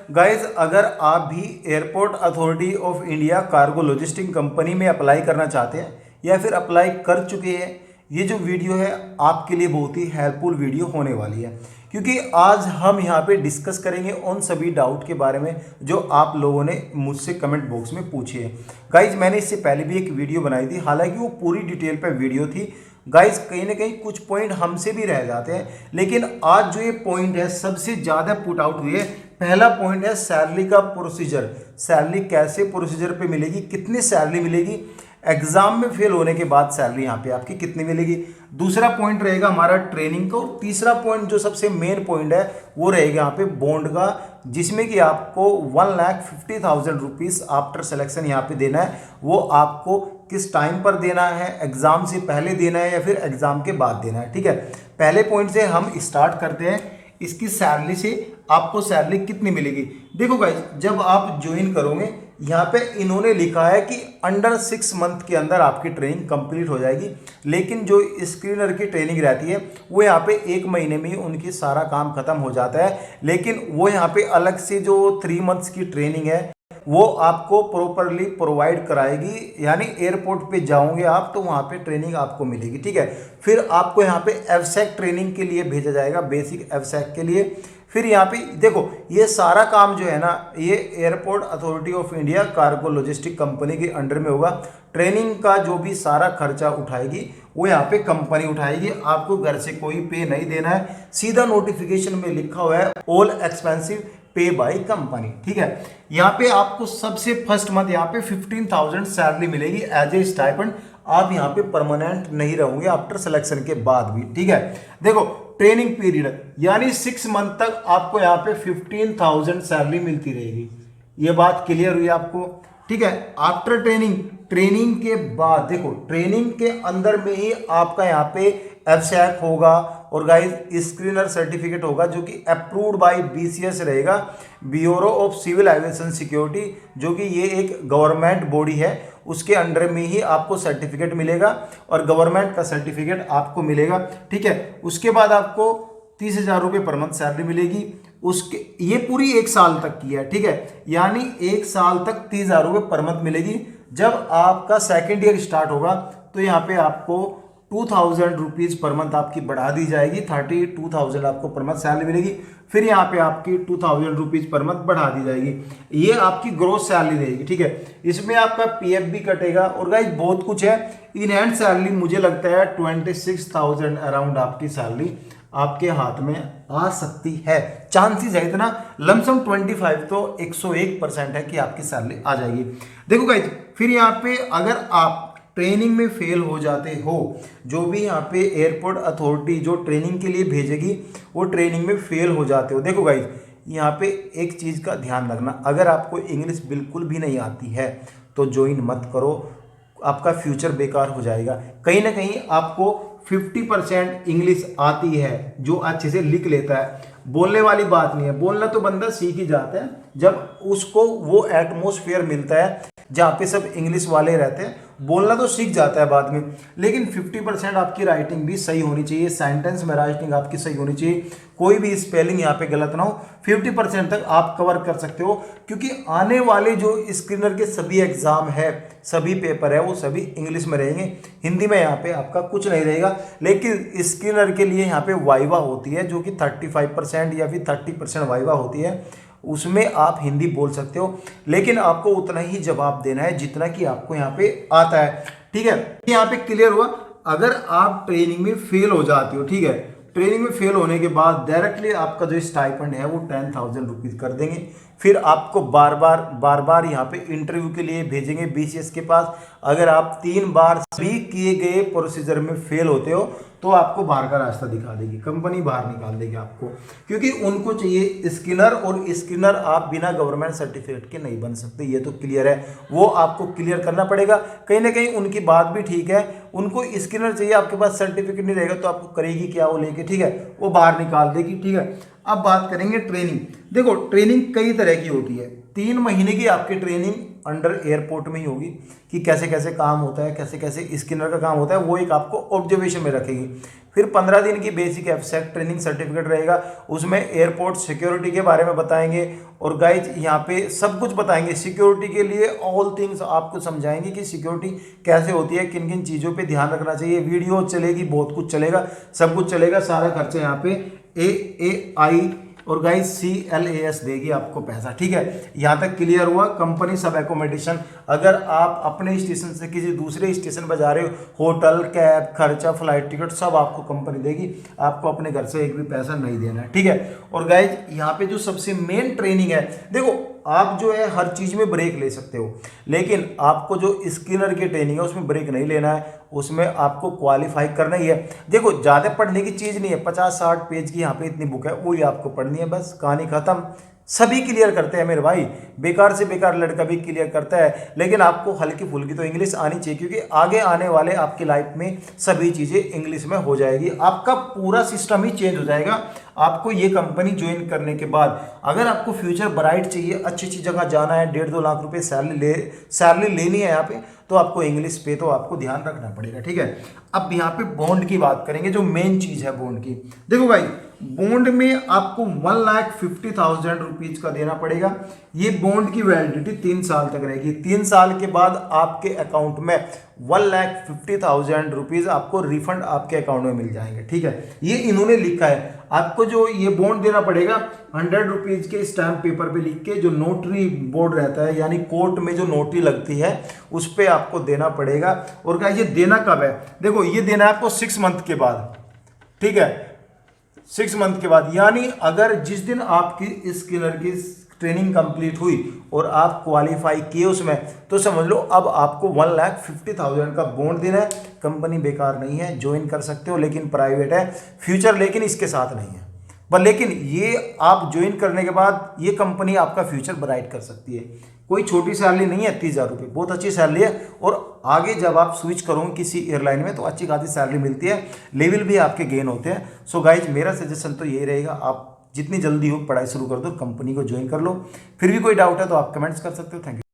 Guys, अगर आप भी airport authority of India cargo logistic company में अप्लाई करना चाहते हैं या फिर अप्लाई कर चुके हैं, ये जो वीडियो है आपके लिए बहुत ही हेल्पफुल वीडियो होने वाली है, क्योंकि आज हम यहाँ पे डिस्कस करेंगे उन सभी डाउट के बारे में जो आप लोगों ने मुझसे कमेंट बॉक्स में पूछे हैं। गाइज, मैंने इससे पहले भी एक वीडियो बनाई थी, हालांकि वो पूरी डिटेल पर वीडियो थी। गाइज, कहीं ना कहीं कुछ पॉइंट हमसे भी रह जाते हैं, लेकिन आज जो ये पॉइंट है सबसे ज़्यादा पुट आउट हुई है। पहला पॉइंट है सैलरी का प्रोसीजर। सैलरी कैसे प्रोसीजर पे मिलेगी, कितनी सैलरी मिलेगी, एग्जाम में फेल होने के बाद सैलरी यहाँ पे आपकी कितनी मिलेगी। दूसरा पॉइंट रहेगा हमारा ट्रेनिंग का, और तीसरा पॉइंट जो सबसे मेन पॉइंट है वो रहेगा यहाँ पे बॉन्ड का, जिसमें कि आपको 1,50,000 रुपीज़ आफ्टर सिलेक्शन यहाँ पे देना है। वो आपको किस टाइम पर देना है, एग्जाम से पहले देना है या फिर एग्जाम के बाद देना है। ठीक है, पहले पॉइंट से हम स्टार्ट करते हैं। इसकी सैलरी से आपको सैलरी कितनी मिलेगी। देखो गाइस, जब आप ज्वाइन करोगे, यहाँ पे इन्होंने लिखा है कि अंडर 6 मंथ के अंदर आपकी ट्रेनिंग कंप्लीट हो जाएगी, लेकिन जो स्क्रीनर की ट्रेनिंग रहती है वो यहाँ पे 1 महीने में ही उनकी सारा काम खत्म हो जाता है। लेकिन वो यहाँ पे अलग से जो 3 मंथ्स की ट्रेनिंग है वो आपको प्रॉपरली प्रोवाइड कराएगी, यानी एयरपोर्ट पे जाओगे आप तो वहाँ पे ट्रेनिंग आपको मिलेगी। ठीक है, फिर आपको यहाँ पे एफसेक ट्रेनिंग के लिए भेजा जाएगा, बेसिक एफसेक के लिए। फिर यहाँ पे देखो, ये सारा काम जो है ना, ये airport authority of India cargo logistic company के अंडर में होगा। ट्रेनिंग का जो भी सारा खर्चा उठाएगी वो यहाँ पे कंपनी उठाएगी, आपको घर से कोई पे नहीं देना है। सीधा नोटिफिकेशन में लिखा हुआ है ऑल एक्सपेंसिव पे बाय कंपनी। ठीक है, यहाँ पे आपको सबसे फर्स्ट मंथ यहाँ पे 15,000 सैलरी मिलेगी एज ए स्टाइपेंड। आप यहाँ पे परमानेंट नहीं रहोगे आफ्टर सिलेक्शन के बाद भी। ठीक है, देखो ट्रेनिंग पीरियड यानी 6 मंथ तक आपको यहाँ पे 15,000 सैलरी मिलती रहेगी। ये बात क्लियर हुई आपको। ठीक है, आफ्टर ट्रेनिंग के बाद देखो, ट्रेनिंग के अंदर में ही आपका यहाँ पे एफसैक होगा और गाइस स्क्रीनर सर्टिफिकेट होगा, जो कि अप्रूव्ड बाय बीसीएस रहेगा, bureau of civil aviation security, जो कि ये एक गवर्नमेंट बॉडी है, उसके अंडर में ही आपको सर्टिफिकेट मिलेगा और गवर्नमेंट का सर्टिफिकेट आपको मिलेगा। ठीक है, उसके बाद आपको 30,000 रुपये पर मंथ सैलरी मिलेगी। उसके ये पूरी 1 साल तक की है। ठीक है, यानी 1 साल तक 30,000 रुपये पर मंथ मिलेगी। जब आपका सेकेंड ईयर स्टार्ट होगा तो यहाँ पे आपको 2,000 रुपीज़ पर मंथ आपकी बढ़ा दी जाएगी, 32,000 आपको पर मंथ सैलरी मिलेगी। फिर यहाँ पे आपकी 2,000 रुपीज़ पर मंथ बढ़ा दी जाएगी। ये आपकी ग्रोस सैलरी रहेगी। ठीक है, इसमें आपका पीएफ भी कटेगा और गाइस बहुत कुछ है। इन हैंड सैलरी मुझे लगता है 26,000 अराउंड आपकी सैलरी आपके हाथ में आ सकती है। चांसेस है इतना, लमसम 25 तो 101% है कि आपकी सैलरी आ जाएगी। देखो गाइस, फिर यहाँ पे अगर आप ट्रेनिंग में फेल हो जाते हो, जो भी यहाँ पे एयरपोर्ट अथॉरिटी जो ट्रेनिंग के लिए भेजेगी वो ट्रेनिंग में फेल हो जाते हो, देखो गाइस यहाँ पे एक चीज़ का ध्यान रखना, अगर आपको इंग्लिश बिल्कुल भी नहीं आती है तो ज्वाइन मत करो, आपका फ्यूचर बेकार हो जाएगा। कहीं ना कहीं आपको 50% इंग्लिश आती है जो अच्छे से लिख लेता है, बोलने वाली बात नहीं है। बोलना तो बंदा सीख ही जाता है जब उसको वो एटमोसफियर मिलता है जहाँ पे सब इंग्लिश वाले रहते हैं, बोलना तो सीख जाता है बाद में। लेकिन 50% आपकी राइटिंग भी सही होनी चाहिए, सेंटेंस में राइटिंग आपकी सही होनी चाहिए, कोई भी स्पेलिंग यहाँ पे गलत ना हो। 50% तक आप कवर कर सकते हो, क्योंकि आने वाले जो स्क्रीनर के सभी एग्जाम है, सभी पेपर है, वो सभी इंग्लिश में रहेंगे, हिंदी में यहाँ पे आपका कुछ नहीं रहेगा। लेकिन स्क्रीनर के लिए यहाँ पे वाइवा होती है, जो कि 35% या फिर 30% वाइवा होती है, उसमें आप हिंदी बोल सकते हो, लेकिन आपको उतना ही जवाब देना है जितना कि आपको यहाँ पे आता है। ठीक है, यहाँ पे क्लियर हुआ। अगर आप ट्रेनिंग में फेल हो जाते हो, ठीक है, ट्रेनिंग में फेल होने के बाद डायरेक्टली आपका जो स्टाइपेंड है वो 10,000 रुपीज़ कर देंगे। फिर आपको बार बार यहाँ पे इंटरव्यू के लिए भेजेंगे बीसीएस के पास। अगर आप 3 बार सभी किए गए प्रोसीजर में फेल होते हो तो आपको बाहर का रास्ता दिखा देगी, कंपनी बाहर निकाल देगी आपको, क्योंकि उनको चाहिए स्क्रीनर, और स्क्रीनर आप बिना गवर्नमेंट सर्टिफिकेट के नहीं बन सकते, ये तो क्लियर है। वो आपको क्लियर करना पड़ेगा। कहीं ना कहीं उनकी बात भी ठीक है, उनको स्क्रीनर चाहिए, आपके पास सर्टिफिकेट नहीं रहेगा तो आपको करेगी क्या वो लेके, ठीक है, वो बाहर निकाल देगी। ठीक है, अब बात करेंगे ट्रेनिंग। देखो ट्रेनिंग कई तरह की होती है, 3 महीने की आपकी ट्रेनिंग अंडर एयरपोर्ट में ही होगी कि कैसे कैसे काम होता है, कैसे कैसे स्किनर का काम होता है, वो एक आपको ऑब्जर्वेशन में रखेगी। फिर 15 दिन की बेसिक एब्स्ट्रैक्ट ट्रेनिंग सर्टिफिकेट रहेगा, उसमें एयरपोर्ट सिक्योरिटी के बारे में बताएंगे और गाइज यहाँ पे सब कुछ बताएंगे सिक्योरिटी के लिए, ऑल थिंग्स आपको समझाएंगे कि सिक्योरिटी कैसे होती है, किन किन चीज़ों पे ध्यान रखना चाहिए। वीडियो चलेगी, बहुत कुछ चलेगा, सब कुछ चलेगा, सारा खर्चा यहाँ पे AAI और गाइस CLAS देगी आपको पैसा, ठीक है। यहाँ तक क्लियर हुआ। कंपनी सब एकोमोडेशन, अगर आप अपने स्टेशन से किसी दूसरे स्टेशन पर जा रहे हो, होटल, कैब, खर्चा, फ्लाइट टिकट सब आपको कंपनी देगी, आपको अपने घर से एक भी पैसा नहीं देना है, ठीक है। और गाइज यहाँ पे जो सबसे मेन ट्रेनिंग है, देखो आप जो है हर चीज़ में ब्रेक ले सकते हो, लेकिन आपको जो स्किनर की ट्रेनिंग है उसमें ब्रेक नहीं लेना है, उसमें आपको क्वालिफाई करना ही है। देखो ज़्यादा पढ़ने की चीज़ नहीं है, 50-60 पेज की यहाँ पे इतनी बुक है, वही आपको पढ़नी है, बस कहानी खत्म। सभी क्लियर करते हैं मेरे भाई, बेकार से बेकार लड़का भी क्लियर करता है, लेकिन आपको हल्की फुल्की तो इंग्लिश आनी चाहिए, क्योंकि आगे आने वाले आपकी लाइफ में सभी चीज़ें इंग्लिश में हो जाएगी, आपका पूरा सिस्टम ही चेंज हो जाएगा। आपको ये कंपनी ज्वाइन करने के बाद अगर आपको फ्यूचर ब्राइट चाहिए, अच्छी अच्छी जगह जाना है, 1.5-2 लाख रुपए सैलरी लेनी है यहाँ पे, तो आपको इंग्लिश पे तो आपको ध्यान रखना पड़ेगा, ठीक है। अब यहाँ पे बॉन्ड की बात करेंगे, जो मेन चीज़ है बॉन्ड की। देखो भाई, बॉन्ड में आपको 1,50,000 रुपीज का देना पड़ेगा। ये बॉन्ड की वैलिडिटी 3 साल तक रहेगी। 3 साल के बाद आपके अकाउंट में 1,50,000 रुपीज आपको रिफंड आपके अकाउंट में मिल जाएंगे, ठीक है। ये इन्होंने लिखा है, आपको जो ये बॉन्ड देना पड़ेगा 100 रुपीज के स्टैम्प पेपर पे लिख के, जो नोटरी बोर्ड रहता है, यानी कोर्ट में जो नोटरी लगती है उस पर आपको देना पड़ेगा। और क्या ये देना कब है? देखो ये देना है आपको 6 मंथ के बाद, ठीक है, 6 मंथ के बाद। यानी अगर जिस दिन आपकी स्किनर की ट्रेनिंग कंप्लीट हुई और आप क्वालिफाई किए उसमें, तो समझ लो अब आपको 1,50,000 का बॉन्ड देना है। कंपनी बेकार नहीं है, ज्वाइन कर सकते हो, लेकिन प्राइवेट है, फ्यूचर लेकिन इसके साथ नहीं है। पर लेकिन ये आप ज्वाइन करने के बाद ये कंपनी आपका फ्यूचर ब्राइट कर सकती है। कोई छोटी सैलरी नहीं है, 30,000 रुपये बहुत अच्छी सैलरी है। और आगे जब आप स्विच करोगे किसी एयरलाइन में तो अच्छी खासी सैलरी मिलती है, लेवल भी आपके गेन होते हैं। सो गाइज मेरा सजेशन तो यही रहेगा, आप जितनी जल्दी हो पढ़ाई शुरू कर दो, कंपनी को ज्वाइन कर लो। फिर भी कोई डाउट है तो आप कमेंट्स कर सकते हो। Thank you.